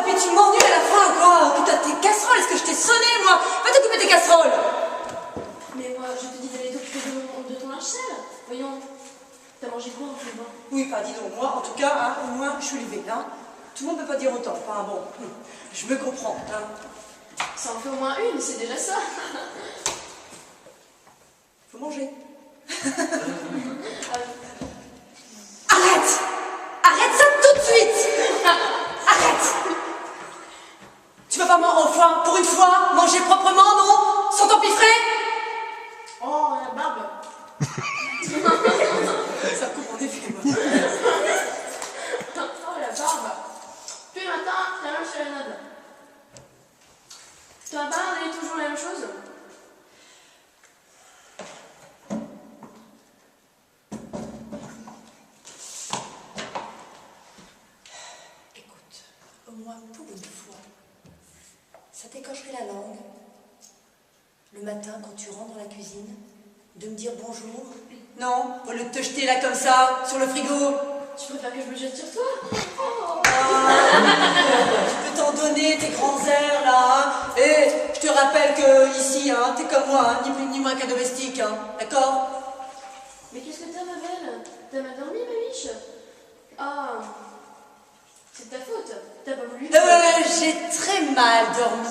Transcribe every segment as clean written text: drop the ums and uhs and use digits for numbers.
et puis tu m'ennuies à la fin, quoi. Occupe-toi de tes casseroles, est-ce que je t'ai sonné, moi? Va t'occuper de tes casseroles. Mais moi, je te dis d'aller t'occuper de ton linge sale. Voyons, t'as mangé quoi en fait? Oui, bah dis donc, moi, en tout cas, hein, au moins, je suis levée, hein. Tout le monde ne peut pas dire autant. Enfin bon, je me comprends, hein. Ça en fait au moins une, c'est déjà ça. Faut manger. Arrête! Arrête ça tout de suite! Arrête! Tu vas pas enfin, pour une fois, manger proprement, non? Sans t'empiffrer? Oh, la barbe. Ça coupe en effet, moi. Oh, la barbe. Puis le matin, la même sérénade. Toi, barbe, elle est toujours la même chose? Au moins pour une fois, ça t'écorcherait la langue, le matin quand tu rentres dans la cuisine, de me dire bonjour. Non, au lieu de te jeter là comme ça, sur le frigo. Tu préfères que je me jette sur toi? Oh. Je peux t'en donner tes grands airs là, hein. Et je te rappelle que ici, hein, t'es comme moi, hein, ni plus ni moins qu'un domestique, hein, d'accord? Mais qu'est-ce que t'as, ma belle? T'as mal dormi, ma biche? Ah, c'est de ta faute. T'as pas voulu. J'ai très mal dormi,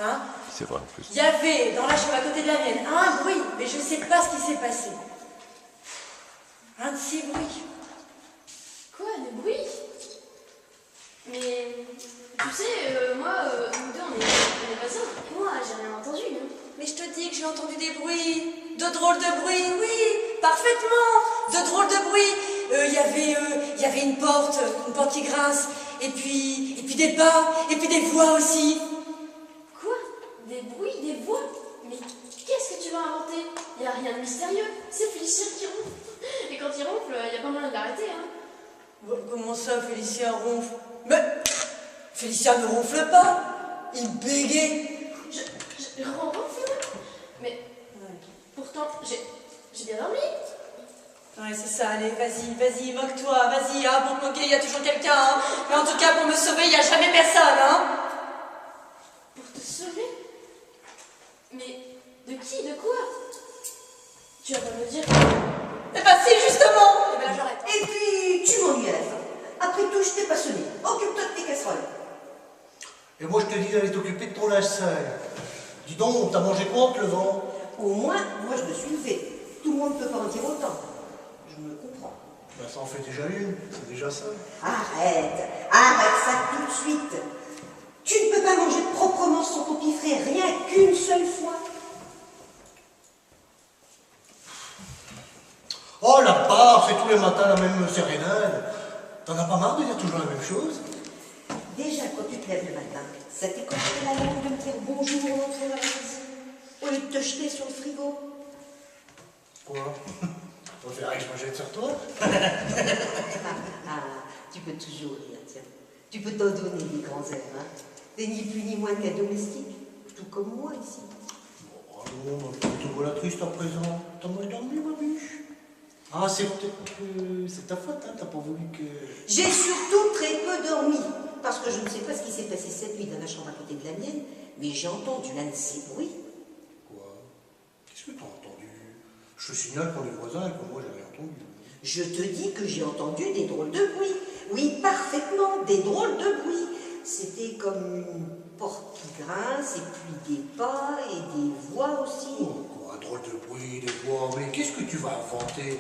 hein. C'est vrai en plus. Il y avait dans la chambre à côté de la mienne un bruit, mais je ne sais pas ce qui s'est passé. Un de ces bruits. Quoi, des bruits? Mais tu sais, moi, nous deux, on est voisins. Et moi, j'ai rien entendu. Hein. Mais je te dis que j'ai entendu des bruits, de drôles de bruits, oui, parfaitement, de drôles de bruits. Il y avait une porte qui grince, et puis des pas, et puis des voix aussi. Quoi? Des bruits, des voix? Mais qu'est-ce que tu vas inventer? Il n'y a rien de mystérieux, c'est Félicien qui ronfle. Et quand il ronfle, il n'y a pas moyen de l'arrêter. Hein. Comment ça, Félicien ronfle? Mais Félicien ne ronfle pas, il bégaye. Je ronfle? Mais pourtant, j'ai bien dormi. Ouais, c'est ça, allez, vas-y, moque-toi, vas-y, hein, pour te moquer, il y a toujours quelqu'un, hein. Mais en tout cas, pour me sauver, il n'y a jamais personne, hein. Pour te sauver? Mais de qui? De quoi? Tu vas pas me dire? Eh ben si, justement. Eh ben là, j'arrête. Et puis, tu m'ennuies à la fin. Après tout, je t'ai pas sonné. Occupe-toi de tes casseroles. Et moi, je te dis d'aller t'occuper de ton linge sale. Dis donc, t'as mangé quoi en te levant? Au moins, moi, je me suis levée. Tout le monde ne peut pas en dire autant. Je me comprends. Ben, ça en fait déjà une, c'est déjà ça. Arrête ça tout de suite. Tu ne peux pas manger proprement sans t'empiffrer rien qu'une seule fois. Oh, la part, c'est tous les matins la même sérénade. T'en as pas marre de dire toujours la même chose? Déjà, quand tu te lèves le matin, ça t'écorcherait la langue de me dire bonjour en entrant dans la cuisine, au lieu de te jeter sur le frigo. Quoi? On dirait que je me jette sur toi? Tu peux toujours rire, tiens. Tu peux t'en donner des grands airs, hein. T'es ni plus ni moins qu'un domestique, tout comme moi ici. Oh non, tu te vois la triste à présent. T'as mal dormi, ma biche? Ah, c'est peut-être que c'est ta faute, hein, t'as pas voulu que... J'ai surtout très peu dormi, parce que je ne sais pas ce qui s'est passé cette nuit dans la chambre à côté de la mienne, mais j'ai entendu l'un de ces bruits. Quoi? Qu'est-ce que t'as entendu? Je te signale qu'on est voisins et que moi j'ai rien entendu. Je te dis que j'ai entendu des drôles de bruits. Oui, parfaitement, des drôles de bruits. C'était comme une porte qui grince, et puis des pas, et des voix aussi. Oh, quoi, un drôle de bruit, des voix, mais qu'est-ce que tu vas inventer?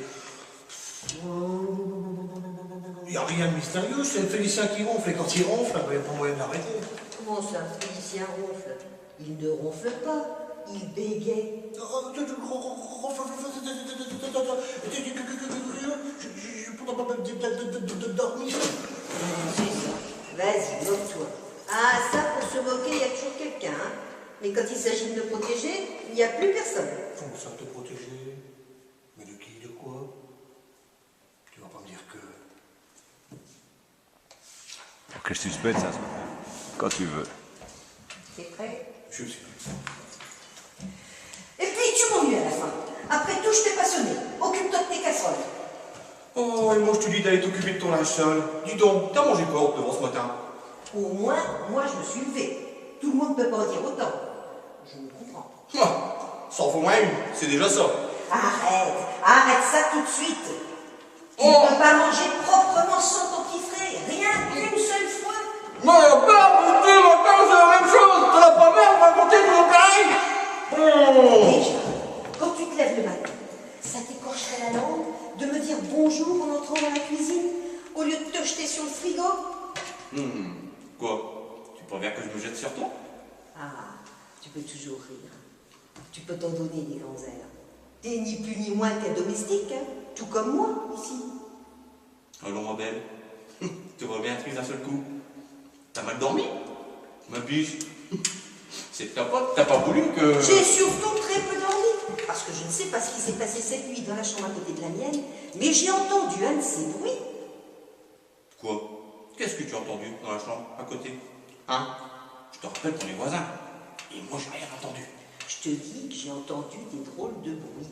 Il n'y a rien de mystérieux, c'est Félicien qui ronfle, et quand il ronfle, il n'y a pas moyen de l'arrêter. Comment ça, Félicien ronfle? Il ne ronfle pas, il bégaye. Je pourrais pas même dormir. C'est ça. Vas-y, moque-toi. Ah, ça, pour se moquer, il y a toujours quelqu'un. Hein. Mais quand il s'agit de me protéger, il n'y a plus personne. Comment ça, te protéger? Mais de qui, de quoi? Tu vas pas me dire que... Quel suspense, ça. Quand tu veux. T'es prêt? Je suis prêt. Et puis, tu m'ennuies à la fin. Après tout, je t'ai pas sonné. Occupe-toi de tes casseroles. Oh, et moi je te dis d'aller t'occuper de ton linge sale. Dis donc, t'as mangé quoi au devant ce matin? Au moins, moi je me suis levée. Tout le monde ne peut pas en dire autant. Je me comprends. Ça en faut moins une, c'est déjà ça. Arrête ça tout de suite. Tu ne peux pas manger proprement sans ton petit frère. Rien qu'une seule fois. Mais père, putain, maintenant c'est la même chose. T'en as pas marre de raconter toujours pareil. Déjà, quand tu te lèves le matin, ça t'écorcherait la langue de me dire bonjour en entrant dans la cuisine au lieu de te jeter sur le frigo. Quoi? Tu préviens que je me jette sur toi? Ah, tu peux toujours rire. Tu peux t'en donner des grands airs. T'es ni plus ni moins qu'un domestique, hein, tout comme moi, ici. Allons, ma belle. Tu vas bien triste d'un seul coup. T'as mal dormi? Ma biche. C'est de ta faute, t'as pas voulu que... J'ai surtout très peu dormi, parce que je ne sais pas ce qui s'est passé cette nuit dans la chambre à côté de la mienne, mais j'ai entendu un de ces bruits. Quoi? Qu'est-ce que tu as entendu dans la chambre à côté? Hein? Je te rappelle qu'on est voisins. Et moi, j'ai rien entendu. Je te dis que j'ai entendu des drôles de bruits.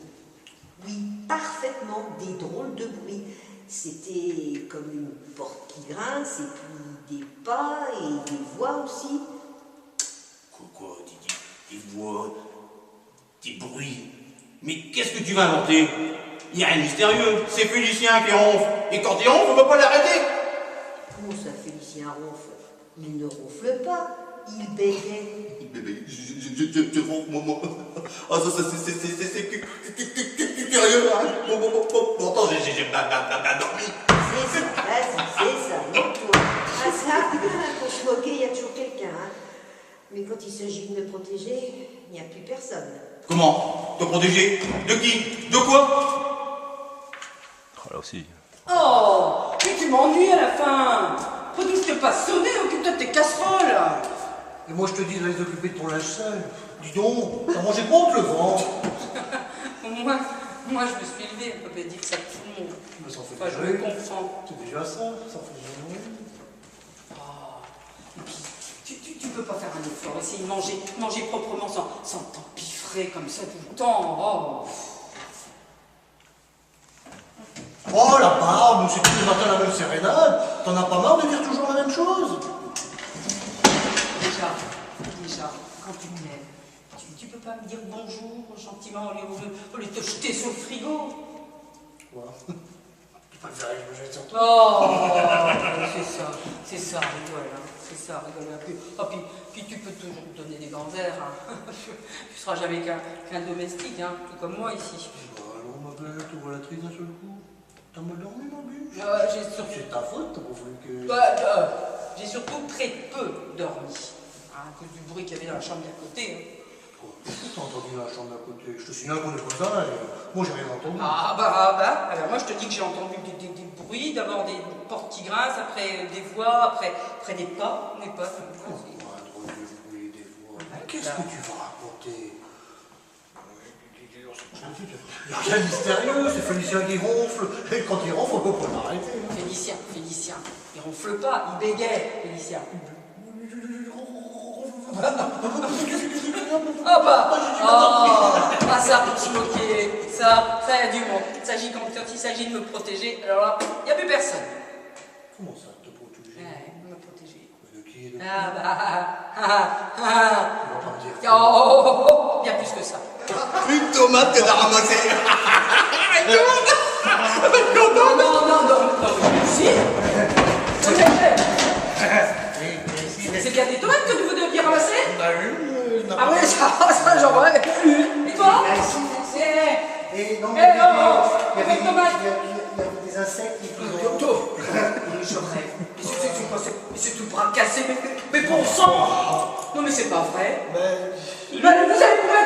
Oui, parfaitement des drôles de bruits. C'était comme une porte qui grince, et puis des pas et des voix aussi. Quoi, des voix, des bruits. Mais qu'est-ce que tu vas inventer? Il n'y a rien de mystérieux. C'est Félicien qui ronfle. Et quand il ronfle, on ne peut pas l'arrêter. Comment ça, Félicien ronfle? Il ne ronfle pas, il bégaye. Bébé, je ronfle, maman. Ah, ça, c'est curieux, hein. Pourtant, j'ai bien dormi. C'est ça, vas-y, c'est ça, moque-toi. Ah ça, pour se moquer, il y a toujours quelqu'un, hein. Mais quand il s'agit de me protéger, il n'y a plus personne. Comment? Te protéger? De qui? De quoi? Oh, là aussi. Oh, mais tu m'ennuies à la fin. Faut-il pas sonner, occupe-toi de tes casseroles. Et moi je te dis d'aller t'occuper de ton linge sale. Dis donc, t'as mangé quoi en te levant? Moi, je me suis levée, on peut pas dire ça tout le monde. Mais ça en fait Enfin, je déjà le une. comprends. C'est déjà ça fait déjà une. Oh, et puis, tu peux pas faire un effort, essayer de manger proprement sans t'empiffrer comme ça tout le temps. Oh. Oh la barbe, c'est tous les matins la même sérénade. T'en as pas marre de dire toujours la même chose? Déjà, quand tu me lèves, tu peux pas me dire bonjour gentiment au lieu de te jeter sur le frigo. Quoi? Tu préfères que je me jette sur toi? Oh, c'est ça, rigole, hein. C'est ça, rigole un peu. Oh, puis tu peux toujours me donner des grands airs, hein. Tu seras jamais qu'un domestique, hein, tout comme moi ici. Bah alors ma belle, tu vois la triste d'un seul coup. T'as mal dormi ma biche? C'est ta faute, t'as pas voulu que... J'ai surtout très peu dormi, hein, à cause du bruit qu'il y avait dans la chambre d'à côté. Hein. Quoi? T'as entendu dans la chambre d'à côté? Je te signale qu'on est voisins et moi j'ai rien entendu. Alors moi je te dis que j'ai entendu des bruits, d'abord des portes qui grincent, après des voix, après des pas. Un drôle de bruit, des voix. Qu'est-ce que tu vas raconter? Il n'y a rien de mystérieux, c'est Félicien qui ronfle. Et quand il ronfle, on peut pas l'arrêter. Félicien, il ronfle pas, il bégaye, Félicien. Ça pour se moquer, ça y a du monde. Quand il s'agit de me protéger, alors là, il n'y a plus personne. Comment ça, te protéger? Ouais, me protéger. De qui et de qui? On va pas me dire. Il y a plus que ça. Une tomate que t'as ramassée. Non, si. C'est bien des tomates que vous deviez ramasser? Ah oui, ça j'en vois. Et toi? Et non, Oh, il y avait tomate. des insectes qui Toto. Je rêve. Mais c'est tout bras cassé. Mais bon sang. Non mais c'est pas vrai. Ben, Vous allez trouver un